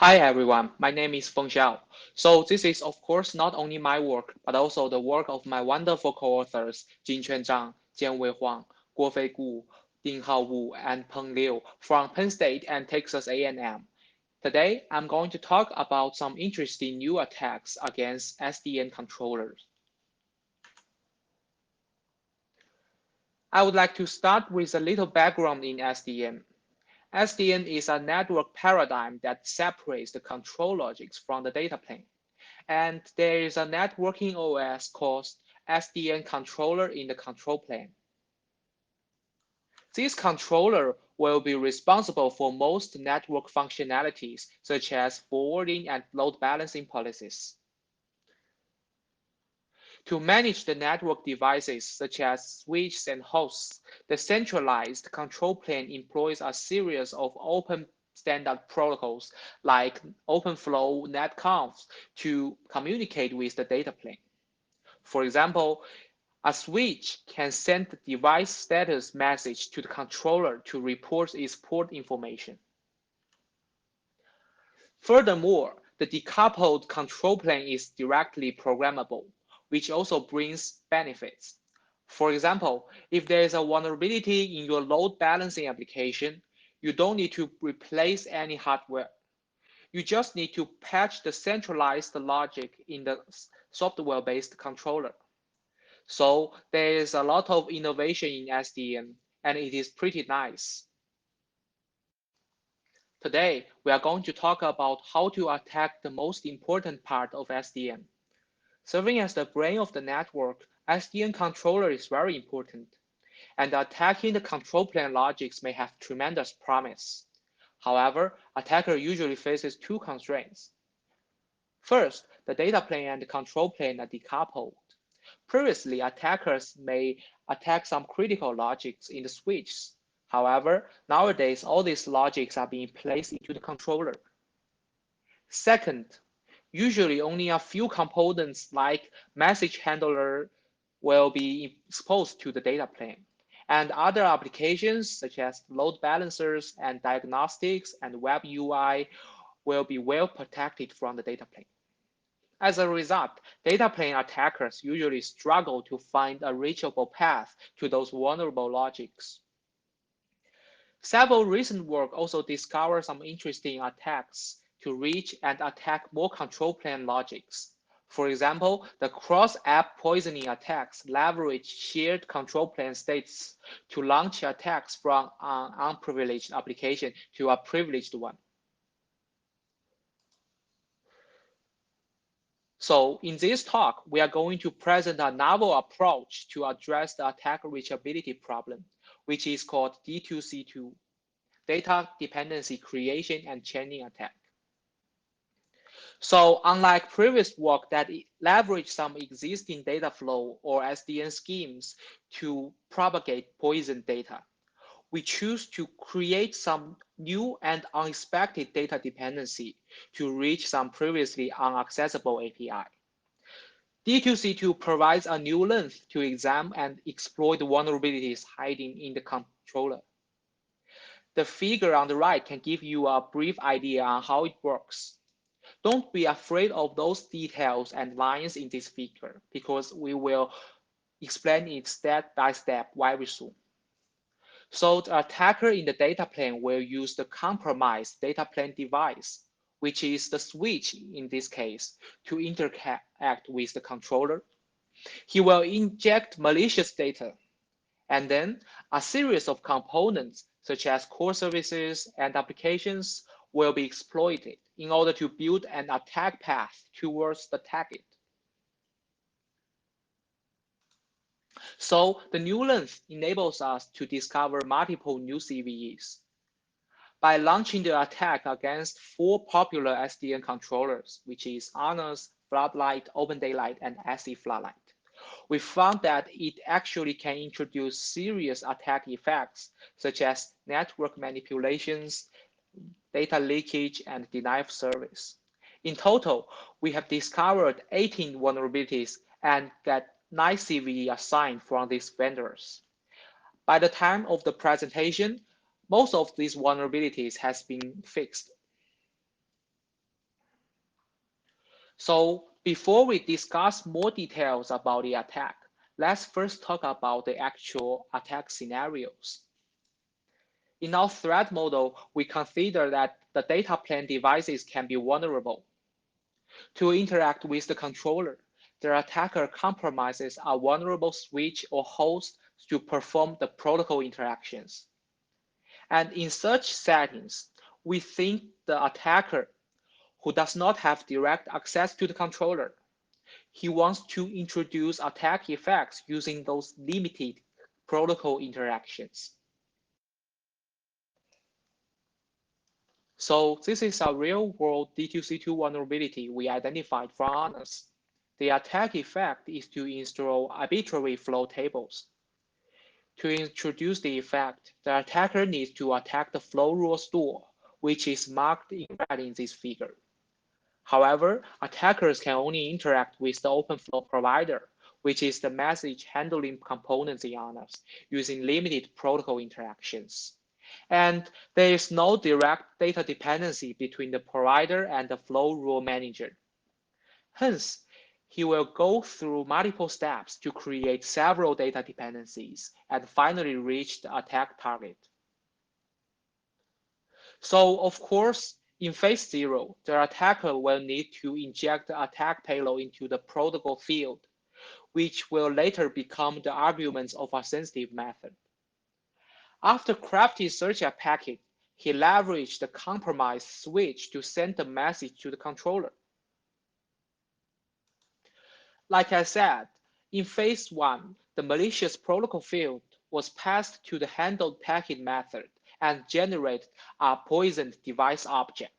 Hi everyone, my name is Feng Xiao. So this is of course not only my work, but also the work of my wonderful co-authors Jinquan Zhang, Jianwei Huang, Guofei Gu, Dinghao Wu, and Peng Liu from Penn State and Texas A&M. Today, I'm going to talk about some interesting new attacks against SDN controllers. I would like to start with a little background in SDN. SDN is a network paradigm that separates the control logics from the data plane. And there is a networking OS called SDN controller in the control plane. This controller will be responsible for most network functionalities, such as forwarding and load balancing policies. To manage the network devices, such as switches and hosts, the centralized control plane employs a series of open standard protocols like OpenFlow netconf to communicate with the data plane. For example, a switch can send the device status message to the controller to report its port information. Furthermore, the decoupled control plane is directly programmable, which also brings benefits. For example, if there is a vulnerability in your load balancing application, you don't need to replace any hardware. You just need to patch the centralized logic in the software-based controller. So there is a lot of innovation in SDN, and it is pretty nice. Today, we are going to talk about how to attack the most important part of SDN. Serving as the brain of the network, SDN controller is very important, and attacking the control plane logics may have tremendous promise. However, attacker usually faces two constraints. First, the data plane and the control plane are decoupled. Previously, attackers may attack some critical logics in the switches. However, nowadays, all these logics are being placed into the controller. Second, usually only a few components like message handler will be exposed to the data plane. And other applications such as load balancers and diagnostics and web UI will be well protected from the data plane. As a result, data plane attackers usually struggle to find a reachable path to those vulnerable logics. Several recent work also discovered some interesting attacks to reach and attack more control plane logics. For example, the cross-app poisoning attacks leverage shared control plane states to launch attacks from an unprivileged application to a privileged one. So in this talk, we are going to present a novel approach to address the attack reachability problem, which is called D2C2, Data Dependency Creation and Chaining Attack. So unlike previous work that leveraged some existing data flow or SDN schemes to propagate poison data, we choose to create some new and unexpected data dependency to reach some previously inaccessible API. D2C2 provides a new length to examine and exploit vulnerabilities hiding in the controller. The figure on the right can give you a brief idea on how it works. Don't be afraid of those details and lines in this figure because we will explain it step by step very soon. So the attacker in the data plane will use the compromised data plane device, which is the switch in this case, to interact with the controller. He will inject malicious data, and then a series of components such as core services and applications will be exploited in order to build an attack path towards the target. So the new length enables us to discover multiple new CVEs. By launching the attack against four popular SDN controllers, which is Honors, Floodlight, Open Daylight, and SE Floodlight, we found that it actually can introduce serious attack effects, such as network manipulations, data leakage, and denial of service. In total, we have discovered 18 vulnerabilities and got 9 CVE assigned from these vendors. By the time of the presentation, most of these vulnerabilities has been fixed. So before we discuss more details about the attack, let's first talk about the actual attack scenarios. In our threat model, we consider that the data plane devices can be vulnerable. To interact with the controller, the attacker compromises a vulnerable switch or host to perform the protocol interactions. And in such settings, we think the attacker who does not have direct access to the controller, he wants to introduce attack effects using those limited protocol interactions. So this is a real-world D2C2 vulnerability we identified from others. The attack effect is to install arbitrary flow tables. To introduce the effect, the attacker needs to attack the flow rule store, which is marked in red in this figure. However, attackers can only interact with the OpenFlow provider, which is the message handling components in honors, using limited protocol interactions. And there is no direct data dependency between the provider and the flow rule manager. Hence, he will go through multiple steps to create several data dependencies and finally reach the attack target. So, of course, in phase 0, the attacker will need to inject the attack payload into the protocol field, which will later become the arguments of a sensitive method. After crafting such a packet, he leveraged the compromise switch to send the message to the controller. Like I said, in phase 1, the malicious protocol field was passed to the handled packet method and generated a poisoned device object.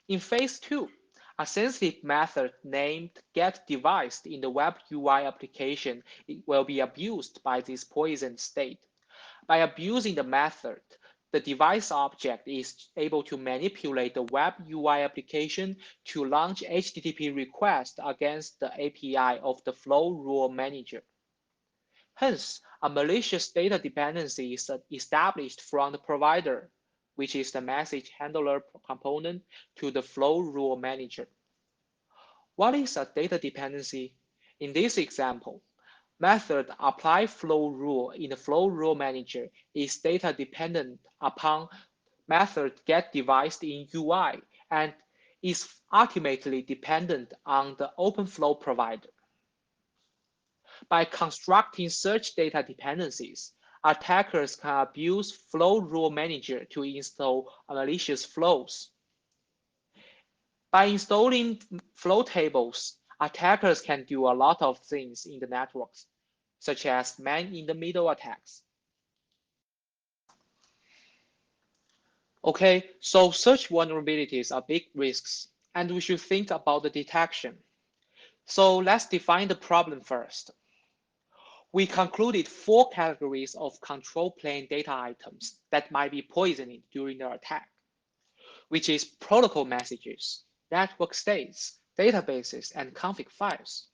In phase 2, a sensitive method named getDevice in the web UI application will be abused by this poisoned state. By abusing the method, the device object is able to manipulate the web UI application to launch HTTP requests against the API of the flow rule manager. Hence, a malicious data dependency is established from the provider, which is the message handler component, to the flow rule manager. What is a data dependency? In this example, method apply flow rule in the flow rule manager is data dependent upon method get device in UI and is ultimately dependent on the OpenFlow provider. By constructing such data dependencies, attackers can abuse flow rule manager to install malicious flows. By installing flow tables, attackers can do a lot of things in the networks, such as man-in-the-middle attacks. Okay, so such vulnerabilities are big risks, and we should think about the detection. So let's define the problem first. We concluded 4 categories of control plane data items that might be poisoning during the attack, which is protocol messages, network states, databases, and config files.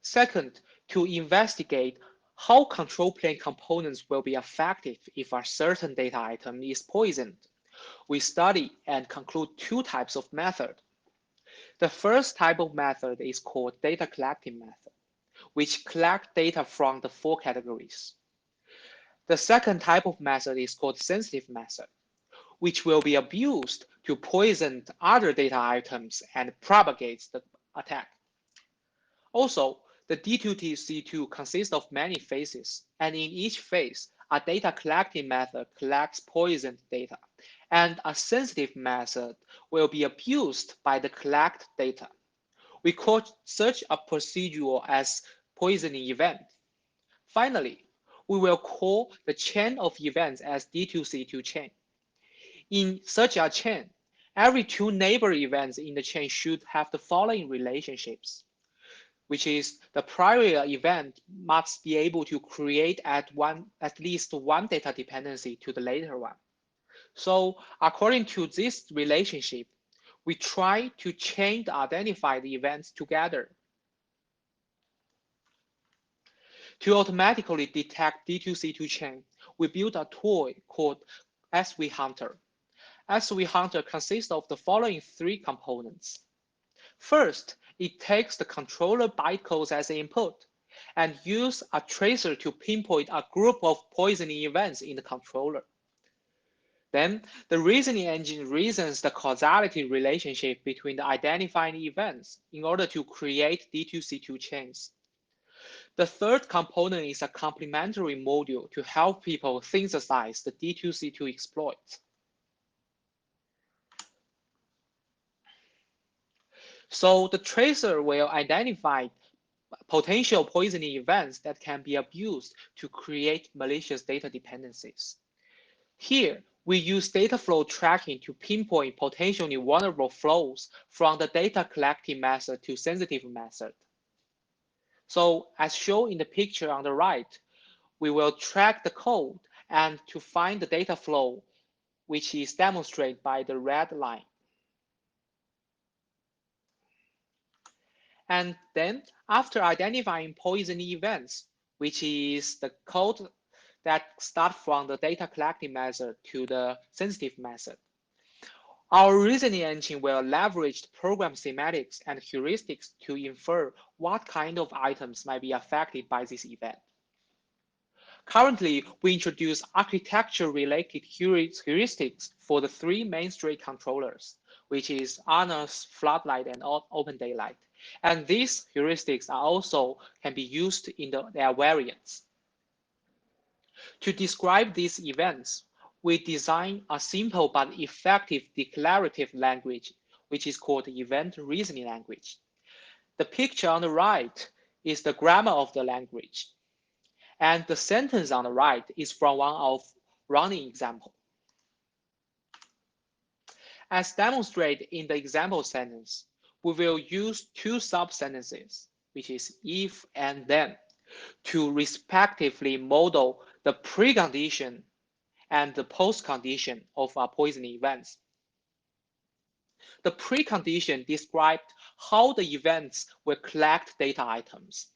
Second, to investigate how control plane components will be affected if a certain data item is poisoned, we study and conclude 2 types of method. The first type of method is called data collecting method, which collect data from the 4 categories. The second type of method is called sensitive method, which will be abused to poison other data items and propagates the attack. Also, the D2C2 consists of many phases, and in each phase, a data collecting method collects poisoned data, and a sensitive method will be abused by the collect data. We call such a procedure as poisoning event. Finally, we will call the chain of events as D2C2 chain. In such a chain, every 2 neighbor events in the chain should have the following relationships, which is the prior event must be able to create at least one data dependency to the later one. So according to this relationship, we try to chain the identified events together. To automatically detect D2C2 chain, we built a tool called SV Hunter. SV Hunter consists of the following three components. First, it takes the controller bytecodes as input and use a tracer to pinpoint a group of poisoning events in the controller. Then, the reasoning engine reasons the causality relationship between the identifying events in order to create D2C2 chains. The third component is a complementary module to help people synthesize the D2C2 exploits. So the tracer will identify potential poisoning events that can be abused to create malicious data dependencies. Here, we use data flow tracking to pinpoint potentially vulnerable flows from the data collecting method to sensitive method. So as shown in the picture on the right, we will track the code and to find the data flow, which is demonstrated by the red line. And then after identifying poison events, which is the code that start from the data collecting method to the sensitive method, our reasoning engine will leverage the program semantics and heuristics to infer what kind of items might be affected by this event. Currently, we introduce architecture-related heuristics for the three mainstream controllers, which is honors, floodlight, and open daylight. And these heuristics are also can be used in their variants. To describe these events, we design a simple but effective declarative language, which is called event reasoning language. The picture on the right is the grammar of the language. And the sentence on the right is from one of running example. As demonstrated in the example sentence, we will use two sub-sentences, which is if and then, to respectively model the precondition and the post-condition of our poisoning events. The precondition described how the events will collect data items,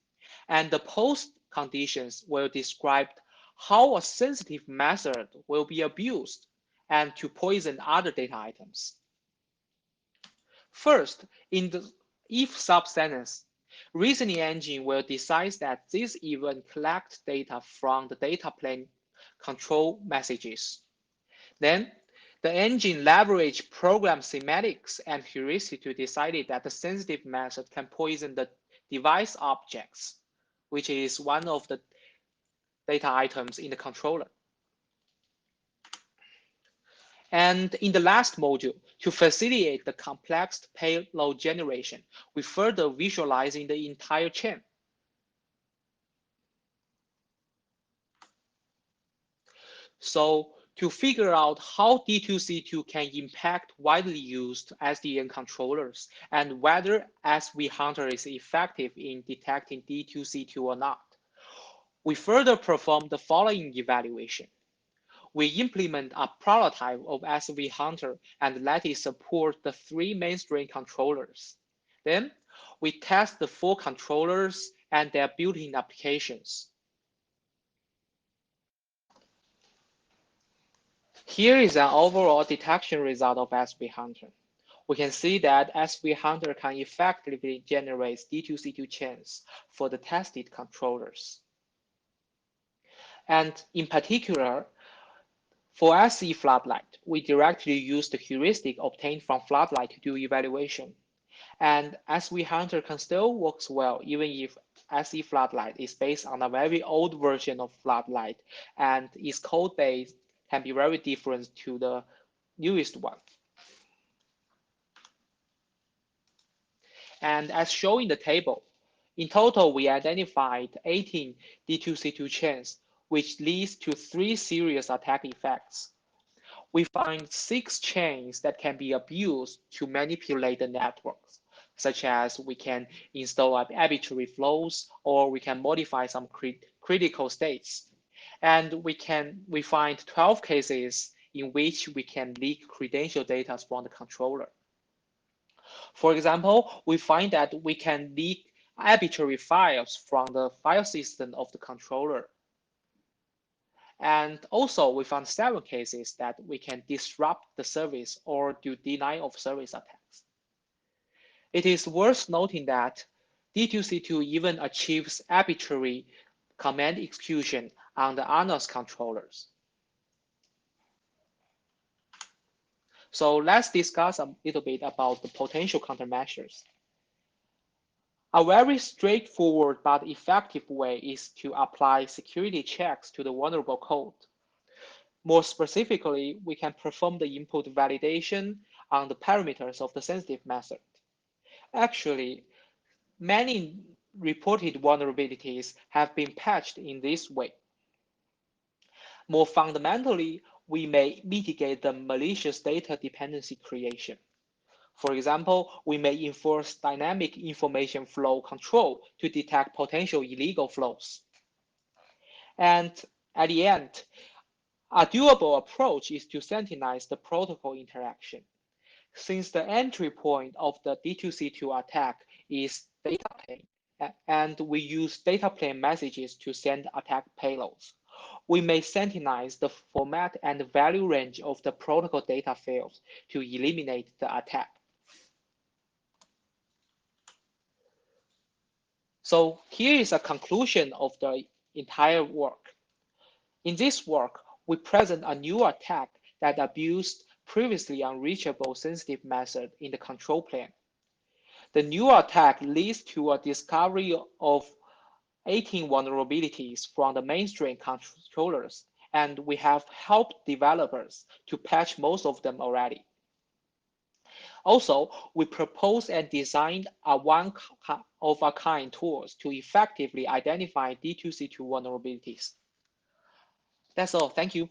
and the post-conditions will describe how a sensitive method will be abused and to poison other data items. First, in the if sub-sentence, reasoning engine will decide that this event collects data from the data plane control messages. Then, the engine leverage program semantics and heuristic to decide that the sensitive method can poison the device objects, which is one of the data items in the controller. And in the last module, to facilitate the complex payload generation, we further visualizing the entire chain. So to figure out how D2C2 can impact widely used SDN controllers and whether SV Hunter is effective in detecting D2C2 or not, we further perform the following evaluation. We implement a prototype of SV Hunter and let it support the three mainstream controllers. Then we test the four controllers and their built-in applications. Here is an overall detection result of SV Hunter. We can see that SV Hunter can effectively generate D2C2 chains for the tested controllers. And in particular, for SE Floodlight, we directly use the heuristic obtained from Floodlight to do evaluation. And SV Hunter can still works well even if SE Floodlight is based on a very old version of Floodlight and its code base can be very different to the newest one. And as shown in the table, in total, we identified 18 D2C2 chains, which leads to 3 serious attack effects. We find 6 chains that can be abused to manipulate the networks, such as we can install arbitrary flows or we can modify some critical states. And we find 12 cases in which we can leak credential data from the controller. For example, we find that we can leak arbitrary files from the file system of the controller. And also, we found several cases that we can disrupt the service or do denial of service attacks. It is worth noting that D2C2 even achieves arbitrary command execution on the honest controllers. So let's discuss a little bit about the potential countermeasures. A very straightforward but effective way is to apply security checks to the vulnerable code. More specifically, we can perform the input validation on the parameters of the sensitive method. Actually, many reported vulnerabilities have been patched in this way. More fundamentally, we may mitigate the malicious data dependency creation. For example, we may enforce dynamic information flow control to detect potential illegal flows. And at the end, a doable approach is to synchronize the protocol interaction. Since the entry point of the D2C2 attack is data plane, and we use data plane messages to send attack payloads, we may synchronize the format and value range of the protocol data fields to eliminate the attack. So here is a conclusion of the entire work. In this work, we present a new attack that abused previously unreachable sensitive method in the control plane. The new attack leads to a discovery of 18 vulnerabilities from the mainstream controllers, and we have helped developers to patch most of them already. Also, we proposed and designed a one-of-a-kind tools to effectively identify D2C2 vulnerabilities. That's all. Thank you.